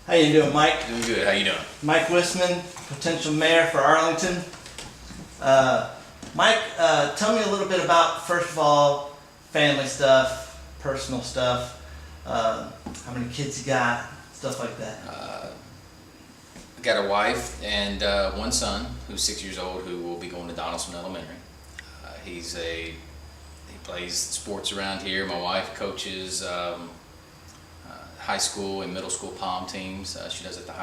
How you doing, Mike? Doing good. How you doing? Mike Wissman, potential mayor for Arlington. Mike, tell me a little bit about, first of all, family stuff, personal stuff, how many kids you got, stuff like that. I got a wife and one son who's 6 years old who will be going to Donaldson Elementary. He plays sports around here. My wife coaches high school and middle school pom teams. She does at the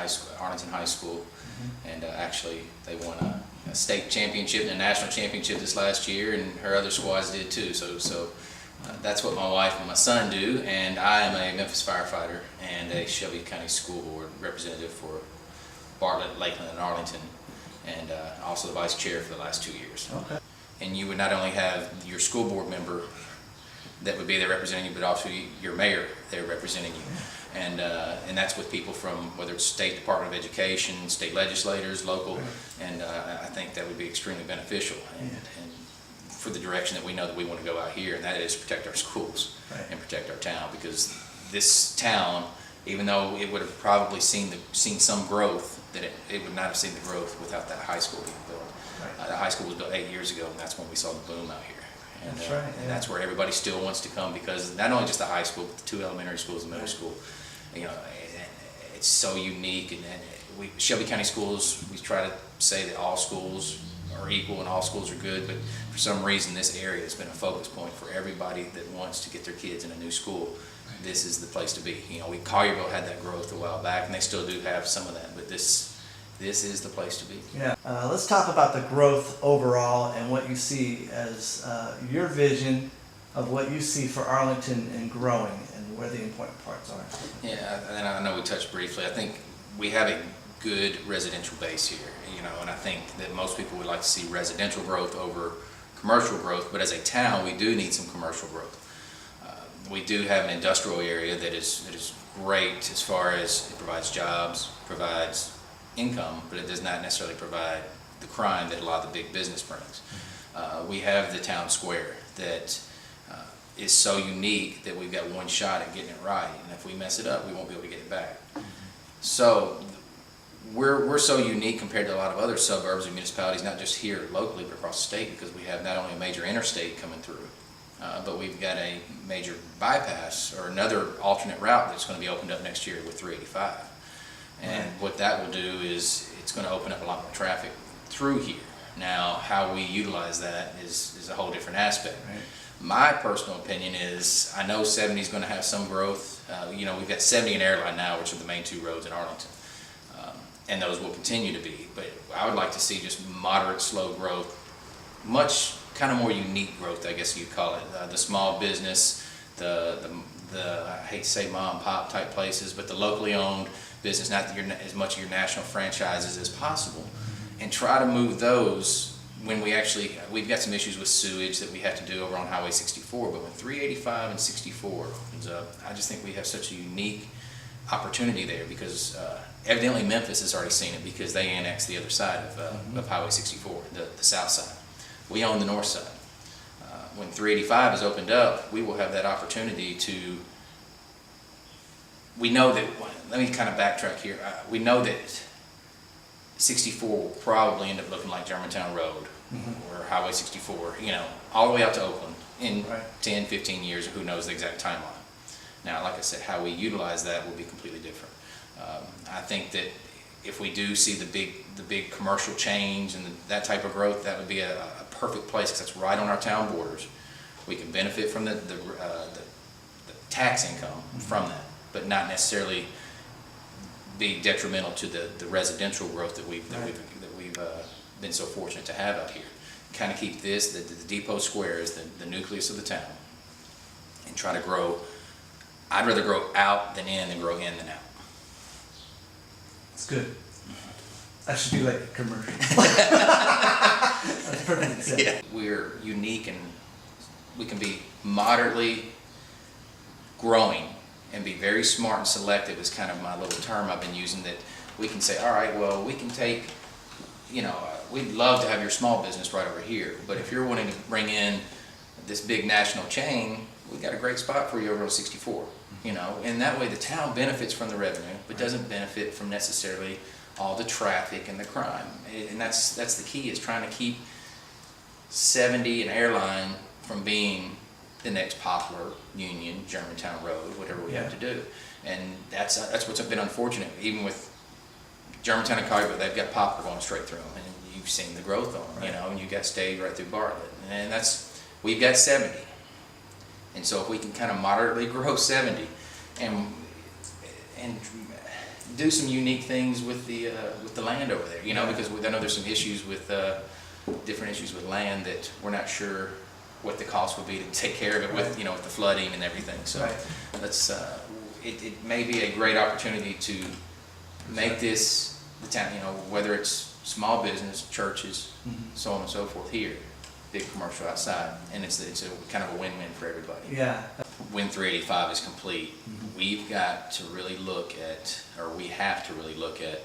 Arlington High School, and actually they won a state championship and a national championship this last year, and her other squads did too. So that's what my wife and my son do, and I am a Memphis firefighter and a Shelby County School Board representative for Bartlett, Lakeland, and Arlington, and also the vice chair for the last 2 years. Okay. And you would not only have your school board member that would be there representing you, but also your mayor there representing you. And that's with people from, whether it's State Department of Education, state legislators, local, and I think that would be extremely beneficial and for the direction that we know that we want to go out here, and that is protect our schools and protect our town, because this town, even though it would have probably seen some growth, that it would not have seen the growth without that high school being built. The high school was built 8 years ago, and that's when we saw the boom out here. And, that's right. And that's where everybody still wants to come, because not only just the high school, but the 2 elementary schools and middle school. You know, it's so unique, and Shelby County schools, we try to say that all schools are equal and all schools are good, but for some reason this area has been a focus point for everybody that wants to get their kids in a new school. This is the place to be. You know, Collierville had that growth a while back, and they still do have some of that, but this is the place to be. Yeah. Let's talk about the growth overall and what you see as your vision of what you see for Arlington and growing, and where the important parts are. Yeah, and I know we touched briefly. I think we have a good residential base here, you know, and I think that most people would like to see residential growth over commercial growth, but as a town, we do need some commercial growth. We do have an industrial area that is great as far as it provides jobs, provides income, but it does not necessarily provide the crime that a lot of the big business brings. We have the town square that is so unique that we've got one shot at getting it right, and if we mess it up, we won't be able to get it back. So we're so unique compared to a lot of other suburbs and municipalities, not just here locally, but across the state, because we have not only a major interstate coming through, but we've got a major bypass or another alternate route that's going to be opened up next year with 385. And what that will do is it's going to open up a lot more traffic through here. Now, how we utilize that is a whole different aspect. Right. My personal opinion is, I know 70 is going to have some growth. You know, we've got 70 and Airline now, which are the main 2 roads in Arlington. And those will continue to be. But I would like to see just moderate, slow growth, much kind of more unique growth, I guess you'd call it. The small business, the I hate to say mom and pop type places, but the locally owned business, not as much of your national franchises as possible, and try to move those when we've got some issues with sewage that we have to do over on Highway 64, but when 385 and 64 opens up, I just think we have such a unique opportunity there, because evidently Memphis has already seen it, because they annexed the other side of Highway 64, the south side. We own the north side. When 385 is opened up, we will have that opportunity to, we know that, let me kind of backtrack here. We know that 64 will probably end up looking like Germantown Road or Highway 64, you know, all the way out to Oakland in 10, 15 years, or who knows the exact timeline. Now, like I said, how we utilize that will be completely different. I think that if we do see the big commercial change and that type of growth, that would be a perfect place, because that's right on our town borders. We can benefit from the tax income from that, but not necessarily be detrimental to the residential growth that we've been so fortunate to have out here. Kind of keep this, the Depot Square is the nucleus of the town, and try to grow. I'd rather grow out than grow in than out. It's good. That should be like a commercial. That's perfect. Yeah. We're unique, and we can be moderately growing and be very smart and selective, is kind of my little term I've been using, that we can say, all right, well, we can take, you know, we'd love to have your small business right over here, but if you're wanting to bring in this big national chain, we've got a great spot for you over on 64. you know, and that way the town benefits from the revenue, but doesn't benefit from necessarily all the traffic and the crime. And that's the key, is trying to keep 70 and Airline from being the next Poplar, Union, Germantown Road, whatever we have to do. And that's what's been unfortunate, even with Germantown and Collierville, they've got Poplar going straight through them, and you've seen the growth on them, you know, and you've got Stade right through Bartlett, and we've got 70. And so if we can kind of moderately grow 70 and do some unique things with the land over there, you know, because I know there's some issues with different issues with land that we're not sure what the cost would be to take care of it with, you know, with the flooding and everything. So let's it may be a great opportunity to make this the town, you know, whether it's small business, churches, so on and so forth here, big commercial outside, and it's a kind of a win-win for everybody. Yeah. When 385 is complete, we've got to really look at, or we have to really look at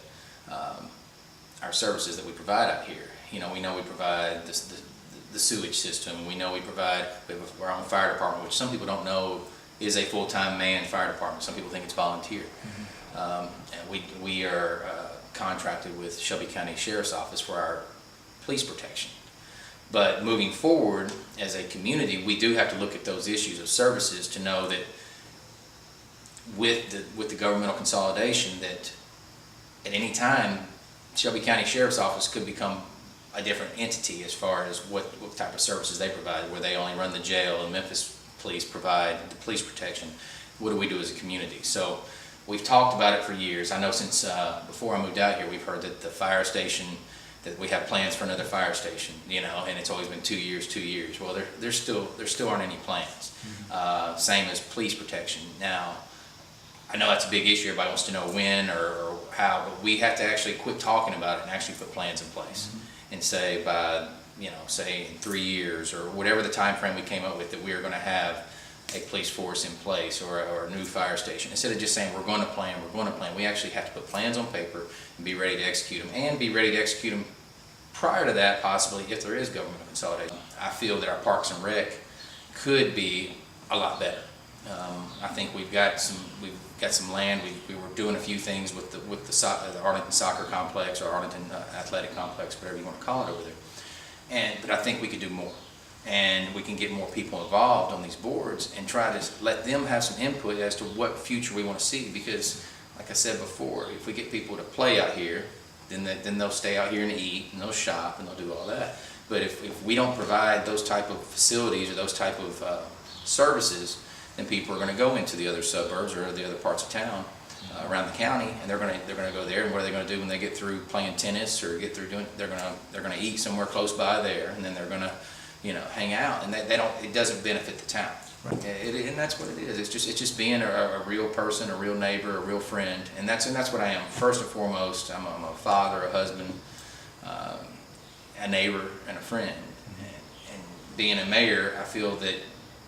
our services that we provide out here. You know we provide the sewage system. We know we provide our own fire department, which some people don't know is a full-time manned fire department. Some people think it's volunteer. And we are contracted with Shelby County Sheriff's Office for our police protection. But moving forward, as a community, we do have to look at those issues of services to know that with the governmental consolidation, that at any time, Shelby County Sheriff's Office could become a different entity as far as what type of services they provide, where they only run the jail and Memphis police provide the police protection. What do we do as a community? So we've talked about it for years. I know since before I moved out here, we've heard that the fire station, that we have plans for another fire station, you know, and it's always been 2 years. Well, there still aren't any plans. Same as police protection. Now, I know that's a big issue. Everybody wants to know when or how, but we have to actually quit talking about it and actually put plans in place and say by, you know, say in 3 years or whatever the time frame we came up with, that we are going to have a police force in place or a new fire station. Instead of just saying we're going to plan, we actually have to put plans on paper and be ready to execute them, and be ready to execute them prior to that, possibly, if there is governmental consolidation. I feel that our Parks and Rec could be a lot better. I think we've got some land. We were doing a few things with the Arlington Soccer Complex or Arlington Athletic Complex, whatever you want to call it over there. But I think we could do more, and we can get more people involved on these boards and try to let them have some input as to what future we want to see. Because, like I said before, if we get people to play out here, then they'll stay out here and eat, and they'll shop, and they'll do all that. But if we don't provide those type of facilities or those type of services, then people are going to go into the other suburbs or the other parts of town around the county, and they're going to go there. And what are they going to do when they get through playing tennis or get through doing? They're going to eat somewhere close by there, and then they're going to, you know, hang out. And they don't. It doesn't benefit the town. Right. And that's what it is. It's just being a real person, a real neighbor, a real friend, and that's what I am first and foremost. I'm a father, a husband, a neighbor, and a friend. And being a mayor, I feel that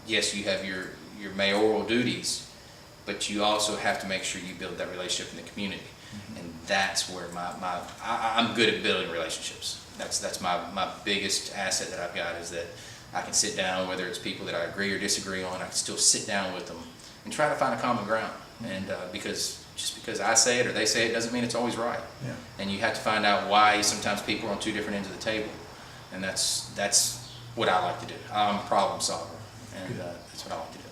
yes, you have your mayoral duties, but you also have to make sure you build that relationship in the community, and that's where I'm good at building relationships. That's my biggest asset that I've got, is that I can sit down, whether it's people that I agree or disagree on, I can still sit down with them and try to find a common ground. And because I say it or they say it doesn't mean it's always right. Yeah. And you have to find out why sometimes people are on two different ends of the table. And that's what I like to do. I'm a problem solver, and that's what I like to do.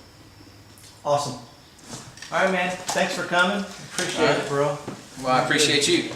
Awesome. All right, man. Thanks for coming. Appreciate it, bro. Well, I appreciate you.